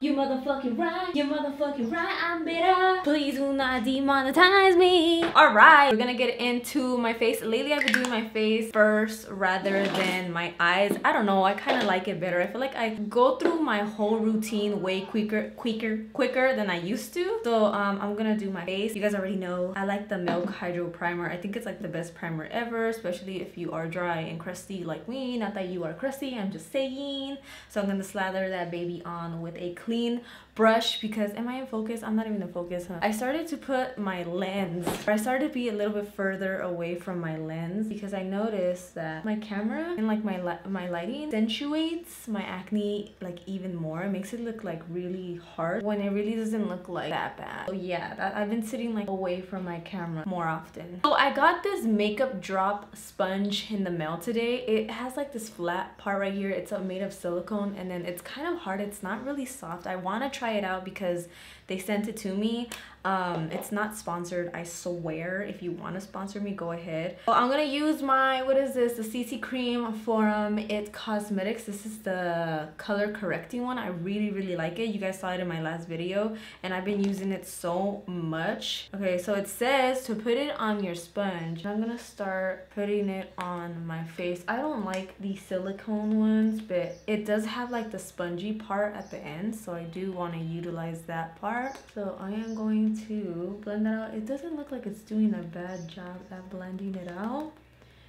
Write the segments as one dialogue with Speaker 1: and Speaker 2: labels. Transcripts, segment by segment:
Speaker 1: You motherfucking right, you motherfucking right, I'm bitter. Please do not demonetize me. Alright, we're gonna get into my face. Lately I've been doing my face first rather than my eyes. I don't know, I kind of like it better. I feel like I go through my whole routine way quicker than I used to. So I'm gonna do my face. You guys already know I like the Milk Hydro Primer. I think it's like the best primer ever, especially if you are dry and crusty like me. Not that you are crusty, I'm just saying. So I'm gonna slather that baby on with a clean brush because am I in focus? I'm not even in focus, huh? I started to put my lens, or I started to be a little bit further away from my lens because I noticed that my camera and like my lighting accentuates my acne like even more. It makes it look like really hard when it really doesn't look like that bad. So yeah, I've been sitting like away from my camera more often. So I got this makeup drop sponge in the mail today. It has like this flat part right here. It's made of silicone and then it's kind of hard. It's not really soft. I want to try it out because they sent it to me. It's not sponsored, I swear. If you want to sponsor me, go ahead. So I'm gonna use my, what is this, the CC cream from It Cosmetics. This is the color correcting one. I really like it. You guys saw it in my last video and I've been using it so much. Okay, so it says to put it on your sponge. I'm gonna start putting it on my face. I don't like the silicone ones, but it does have like the spongy part at the end, so I do want to utilize that part. So I am going to blend that out. It doesn't look like it's doing a bad job at blending it out.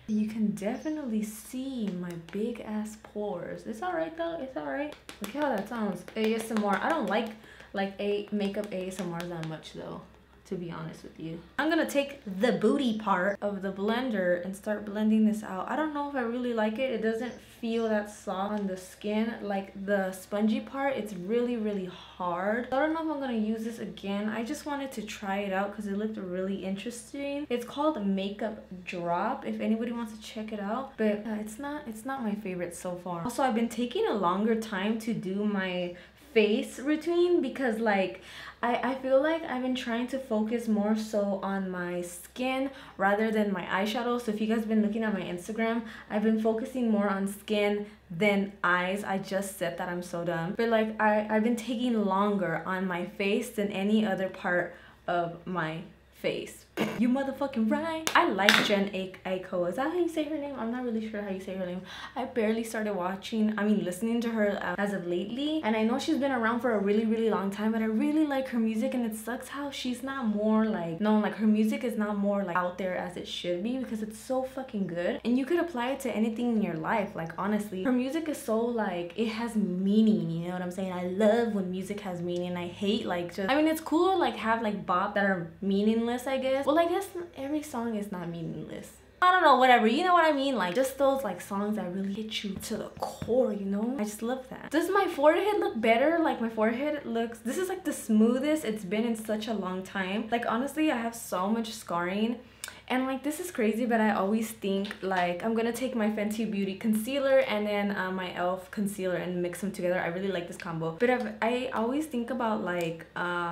Speaker 1: You can definitely see my big ass pores. It's alright though, it's alright. Look how that sounds. ASMR. I don't like a makeup ASMR that much though, to be honest with you. I'm gonna take the booty part of the blender and start blending this out. I don't know if I really like it. It doesn't feel that soft on the skin like the spongy part. It's really hard. I don't know if I'm gonna use this again. I just wanted to try it out because it looked really interesting. It's called Makeup Drop if anybody wants to check it out, but it's not my favorite so far. Also, I've been taking a longer time to do my face routine because like I feel like I've been trying to focus more so on my skin rather than my eyeshadow. So if you guys been looking at my Instagram, I've been focusing more on skin than eyes. I just said that, I'm so dumb. But like I've been taking longer on my face than any other part of my face. You motherfucking right. I like Jen Aiko. Is that how you say her name? I'm not really sure how you say her name. I barely started listening to her as of lately. And I know she's been around for a really long time, but I really like her music and it sucks how she's not more like, no, like her music is not more like out there as it should be because it's so fucking good. And you could apply it to anything in your life. Like honestly, her music is so like, it has meaning, you know what I'm saying? I love when music has meaning. I hate like just, I mean, it's cool to like have like bop that are meaningless, I guess. Well, I guess every song is not meaningless. I don't know, whatever, you know what I mean? Like just those like songs that really hit you to the core, you know? I just love that. Does my forehead look better? Like my forehead looks, this is like the smoothest it's been in such a long time. Like honestly, I have so much scarring. And like this is crazy, but I always think like I'm gonna take my Fenty Beauty concealer and then my e.l.f. concealer and mix them together. I really like this combo. But I always think about like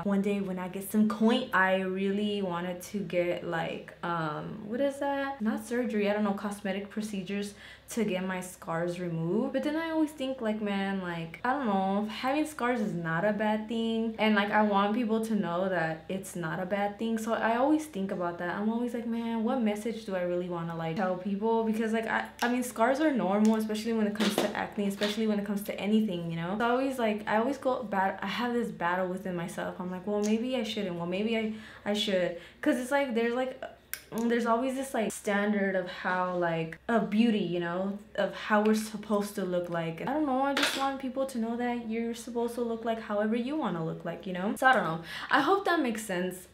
Speaker 1: one day when I get some coin, I really wanted to get like what is that? Not surgery, I don't know, cosmetic procedures to get my scars removed. But then I always think like, man, like I don't know, having scars is not a bad thing, and like I want people to know that it's not a bad thing. So I always think about that. I'm always like, man, what message do I really want to like tell people? Because like I mean scars are normal, especially when it comes to acne, especially when it comes to anything, you know. So I always go I have this battle within myself. I'm like, well maybe I shouldn't, well maybe I should, because it's like there's always this like standard of how like of beauty, you know, of how we're supposed to look like. I don't know, I just want people to know that you're supposed to look like however you want to look like, you know. So I don't know, I hope that makes sense,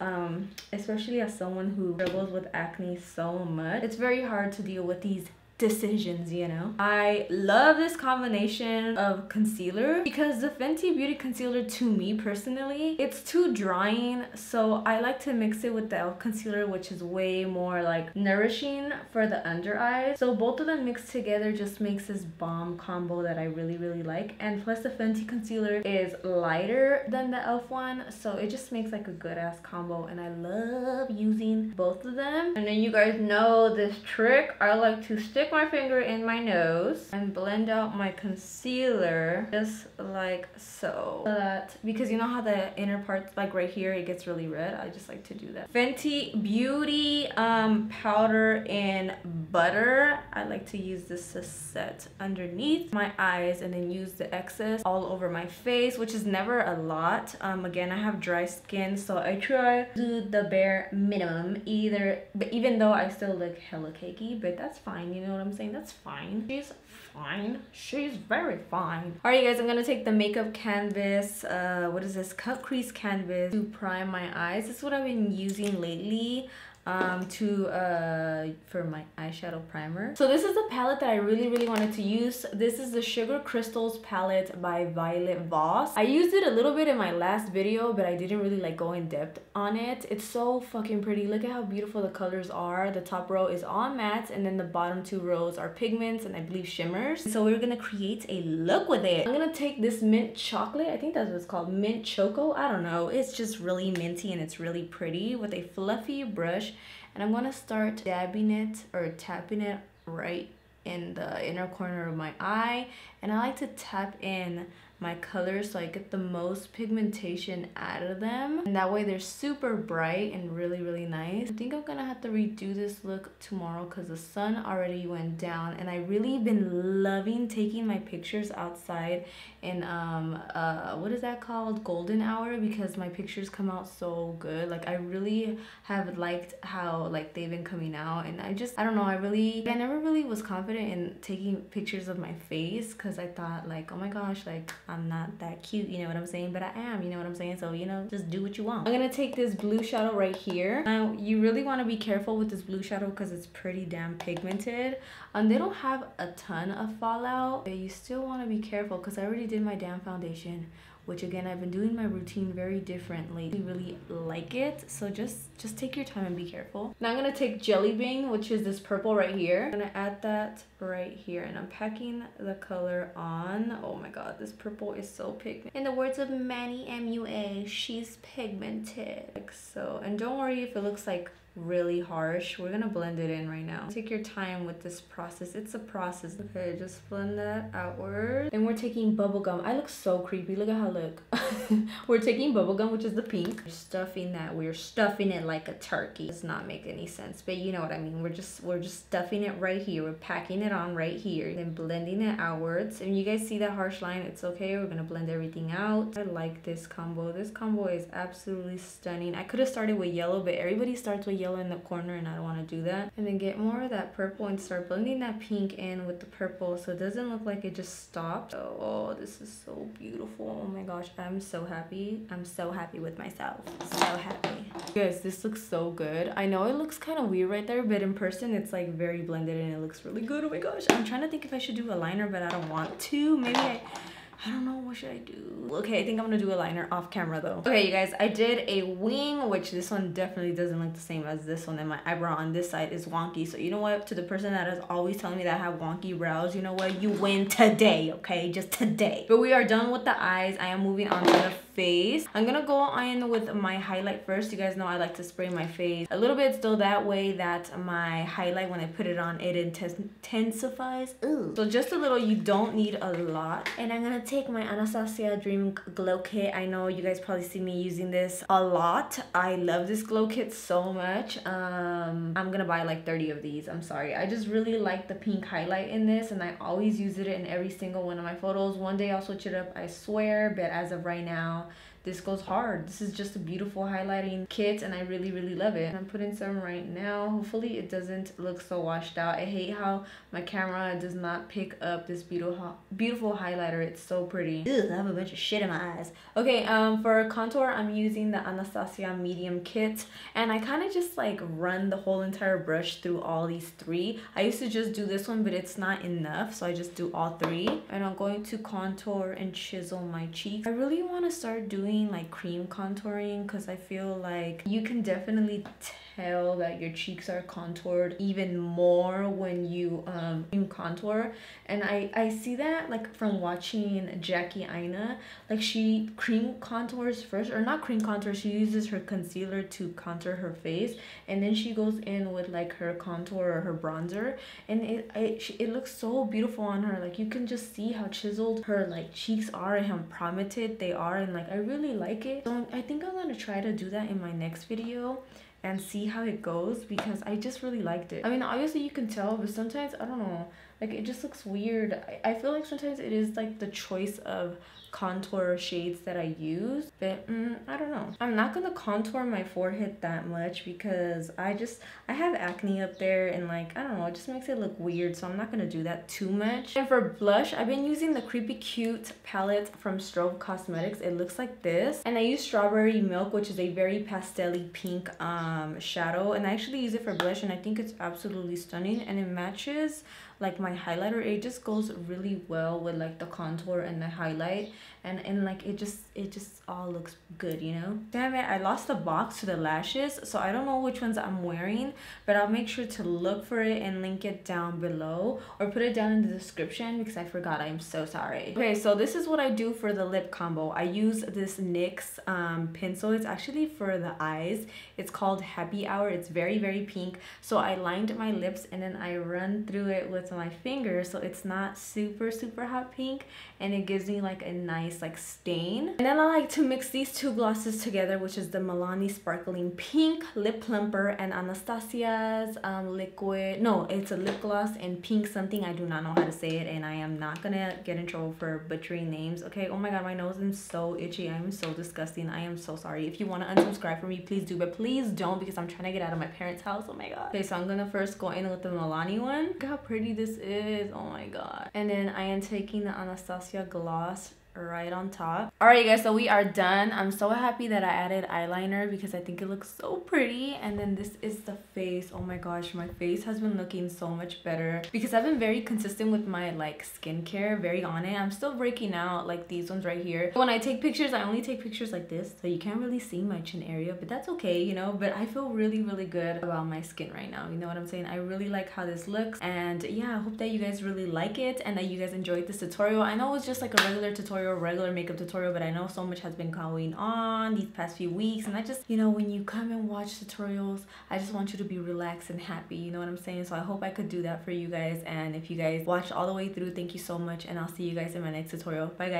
Speaker 1: especially as someone who struggles with acne so much. It's very hard to deal with these decisions, you know. I love this combination of concealer because the Fenty Beauty concealer, to me personally, it's too drying, so I like to mix it with the e.l.f. concealer, which is way more like nourishing for the under eyes. So both of them mixed together just makes this bomb combo that I really like. And plus the Fenty concealer is lighter than the e.l.f. one, so it just makes like a good ass combo, and I love using both of them. And then you guys know this trick, I like to stick stick my finger in my nose and blend out my concealer just like so. That, because you know how the inner part, like right here, it gets really red. I just like to do that. Fenty Beauty powder in butter. I like to use this to set underneath my eyes and then use the excess all over my face, which is never a lot. Again, I have dry skin, so I try to do the bare minimum even though I still look hella cakey, but that's fine. You know what I'm saying? That's fine. She's fine. She's very fine. All right, you guys, I'm gonna take the makeup canvas, what is this, cut crease canvas, to prime my eyes. This is what I've been using lately for my eyeshadow primer. So this is the palette that I really wanted to use. This is the Sugar Crystals palette by VOSS. I used it a little bit in my last video, but I didn't really like go in depth on it. It's so fucking pretty. Look at how beautiful the colors are. The top row is all mattes, and then the bottom 2 rows are pigments and I believe shimmers. So we're gonna create a look with it. I'm gonna take this mint chocolate, I think that's what it's called, mint choco, I don't know. It's just really minty and it's really pretty, with a fluffy brush. And I'm gonna start dabbing it or tapping it right in the inner corner of my eye. And I like to tap in my colors so I get the most pigmentation out of them, and that way they're super bright and really nice. I think I'm gonna have to redo this look tomorrow because the sun already went down, and I really been loving taking my pictures outside in what is that called, golden hour, because my pictures come out so good. Like I really have liked how like they've been coming out, and I don't know, I never really was confident in taking pictures of my face because I thought like, oh my gosh, like I'm not that cute, you know what I'm saying? But I am, you know what I'm saying? So, you know, just do what you want. I'm gonna take this blue shadow right here. Now, you really want to be careful with this blue shadow because it's pretty damn pigmented. They don't have a ton of fallout, but you still want to be careful because I already did my damn foundation, which again, I've been doing my routine very differently. I really like it, so just take your time and be careful. Now I'm gonna take Jelly Bean, which is this purple right here. I'm gonna add that right here, and I'm packing the color on. Oh my god, this purple is so pigmented. In the words of Manny MUA, she's pigmented. Like so. And don't worry if it looks like really harsh. We're gonna blend it in right now. Take your time with this process. It's a process. Okay, just blend that outward. Then we're taking bubblegum. I look so creepy. Look at how I look. We're taking bubblegum, which is the pink. We're stuffing that. We're stuffing it like a turkey. Does not make any sense, but you know what I mean. We're just stuffing it right here. We're packing it on right here, then blending it outwards. And you guys see that harsh line? It's okay. We're gonna blend everything out. I like this combo. This combo is absolutely stunning. I could have started with yellow, but everybody starts with yellow in the corner, and I don't want to do that. And then get more of that purple and start blending that pink in with the purple so it doesn't look like it just stopped. Oh, this is so beautiful. Oh my gosh, I'm so happy. I'm so happy with myself. So happy. Guys, this looks so good. I know it looks kind of weird right there, but in person it's like very blended and it looks really good. Oh my gosh, I'm trying to think if I should do a liner, but I don't want to. Maybe I don't know, what should I do? Okay, I think I'm gonna do a liner off camera though. Okay, you guys, I did a wing, which this one definitely doesn't look the same as this one, and my eyebrow on this side is wonky. So you know what, to the person that is always telling me that I have wonky brows, you know what, you win today, okay? Just today. But we are done with the eyes. I am moving on to the face. I'm gonna go in with my highlight first. You guys know I like to spray my face a little bit still, that way that my highlight, when I put it on, it intensifies. Ooh. So just a little, you don't need a lot. And I'm gonna take my Anastasia Dream Glow Kit. I know you guys probably see me using this a lot. I love this glow kit so much. I'm gonna buy like 30 of these. I'm sorry. I just really like the pink highlight in this, and I always use it in every single one of my photos. One day I'll switch it up, I swear, but as of right now, this goes hard. This is just a beautiful highlighting kit, and I really love it. I'm putting some right now. Hopefully it doesn't look so washed out. I hate how my camera does not pick up this beautiful highlighter. It's so pretty. Ugh, I have a bunch of shit in my eyes. Okay, for contour, I'm using the Anastasia medium kit, and I kind of just like run the whole entire brush through all these three. I used to just do this one, but it's not enough, so I just do all three. And I'm going to contour and chisel my cheeks. I really want to start doing doing like cream contouring because I feel like you can definitely tell that your cheeks are contoured even more when you cream contour. And I see that like from watching Jackie Aina, like she cream contours first, or not cream contour, she uses her concealer to contour her face, and then she goes in with like her contour or her bronzer, and it looks so beautiful on her. Like you can just see how chiseled her like cheeks are and how prominent they are, and like I really like it. So I think I'm gonna try to do that in my next video and see how it goes, because I just really liked it. I mean, obviously you can tell, but sometimes I don't know, like it just looks weird. I feel like sometimes it is like the choice of contour shades that I use, but I don't know. I'm not gonna contour my forehead that much because I have acne up there, and like I don't know, it just makes it look weird, so I'm not gonna do that too much. And for blush, I've been using the Creepy Cute palette from Strobe Cosmetics. It looks like this, and I use Strawberry Milk, which is a very pastel-y pink shadow, and I actually use it for blush, and I think it's absolutely stunning, and it matches like my highlighter. It just goes really well with like the contour and the highlight, and like it just all looks good, you know. Damn it, I lost the box to the lashes, so I don't know which ones I'm wearing, but I'll make sure to look for it and link it down below, or put it down in the description because I forgot. I'm so sorry. Okay, so this is what I do for the lip combo. I use this NYX pencil. It's actually for the eyes. It's called Happy Hour. It's very pink. So I lined my lips and then I run through it with my finger, so it's not super hot pink, and it gives me like a nice like stain. And then I like to mix these two glosses together, which is the Milani Sparkling Pink Lip Plumper and Anastasia's it's a lip gloss in pink something. I do not know how to say it, and I am not gonna get in trouble for butchering names, okay? Oh my god, my nose is so itchy. I am so disgusting. I am so sorry. If you want to unsubscribe from me, please do, but please don't, because I'm trying to get out of my parents' house. Oh my god. Okay, so I'm gonna first go in with the Milani one. Look how pretty this is. Oh my god. And then I am taking the Anastasia gloss right on top. Alright guys, so we are done. I'm so happy that I added eyeliner because I think it looks so pretty. And then this is the face. Oh my gosh, my face has been looking so much better because I've been very consistent with my like skincare, very on it. I'm still breaking out like these ones right here. When I take pictures, I only take pictures like this, so you can't really see my chin area, but that's okay, you know. But I feel really good about my skin right now, you know what I'm saying? I really like how this looks, and yeah, I hope that you guys really like it and that you guys enjoyed this tutorial. I know it's just like a regular tutorial, regular makeup tutorial, but I know so much has been going on these past few weeks, and I just, you know, when you come and watch tutorials, I just want you to be relaxed and happy, you know what I'm saying? So I hope I could do that for you guys, and if you guys watched all the way through, thank you so much, and I'll see you guys in my next tutorial. Bye guys.